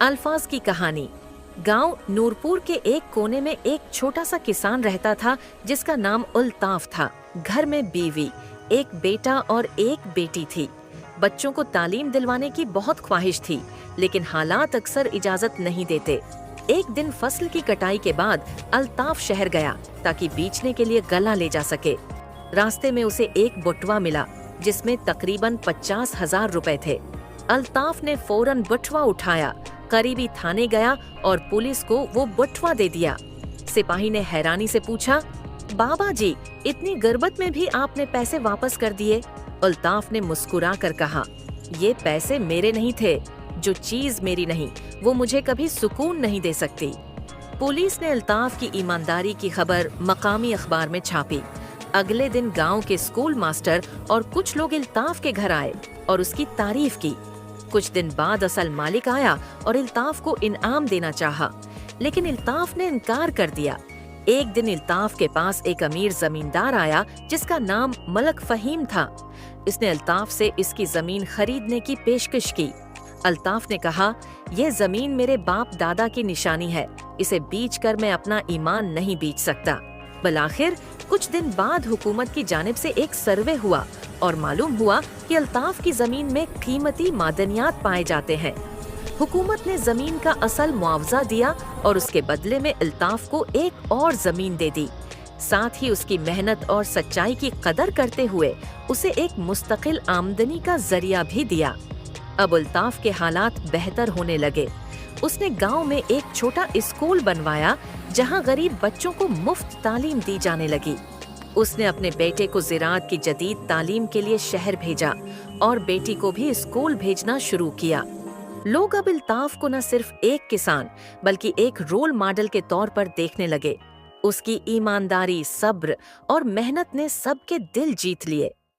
अल्फाज की कहानी। गांव नूरपुर के एक कोने में एक छोटा सा किसान रहता था जिसका नाम उल्ताफ था। घर में बीवी, एक बेटा और एक बेटी थी। बच्चों को तालीम दिलवाने की बहुत ख्वाहिश थी, लेकिन हालात अक्सर इजाजत नहीं देते। एक दिन फसल की कटाई के बाद अल्ताफ शहर गया ताकि बेचने के लिए गल्ला ले जा सके। रास्ते में उसे एक बटुआ मिला जिसमें तकरीबन 50,000 रुपए थे। अल्ताफ ने फौरन बटुआ उठाया, करीबी थाने गया और पुलिस को वो बटुआ दे दिया। सिपाही ने हैरानी से पूछा, बाबा जी, इतनी गुर्बत में भी आपने पैसे वापस कर दिए? अल्ताफ ने मुस्कुरा कर कहा, ये पैसे मेरे नहीं थे। जो चीज मेरी नहीं, वो मुझे कभी सुकून नहीं दे सकती। पुलिस ने अल्ताफ की ईमानदारी की खबर मकामी अखबार में छापी। अगले दिन गांव के स्कूल मास्टर और कुछ लोग अल्ताफ के घर आए और उसकी तारीफ की। कुछ दिन बाद असल मालिक आया और अल्ताफ को इनाम देना चाहा, लेकिन अल्ताफ ने इनकार कर दिया। एक दिन अल्ताफ के पास एक अमीर जमींदार आया जिसका नाम मलक फहीम था। इसने अल्ताफ से इसकी जमीन खरीदने की पेशकश की। अल्ताफ ने कहा, यह जमीन मेरे बाप दादा की निशानी है, इसे बेचकर मैं अपना ईमान नहीं बेच सकता। बलाखिर कुछ दिन बाद हुकूमत की जानिब से एक सर्वे हुआ और मालूम हुआ कि अल्ताफ की जमीन में कीमती मादनियात पाए जाते हैं। हुकूमत ने जमीन का असल मुआवजा दिया और उसके बदले में अल्ताफ को एक और जमीन दे दी। साथ ही उसकी मेहनत और सच्चाई की कदर करते हुए उसे एक मुस्तकिल आमदनी का जरिया भी दिया। अब अल्ताफ के हालात बेहतर होने लगे। उसने गांव में एक छोटा स्कूल बनवाया जहां गरीब बच्चों को मुफ्त तालीम दी जाने लगी। उसने अपने बेटे को ज़िराअत की जदीद तालीम के लिए शहर भेजा और बेटी को भी स्कूल भेजना शुरू किया। लोग अब अल्ताफ को न सिर्फ एक किसान बल्कि एक रोल मॉडल के तौर पर देखने लगे। उसकी ईमानदारी, सब्र और मेहनत ने सबके दिल जीत लिए।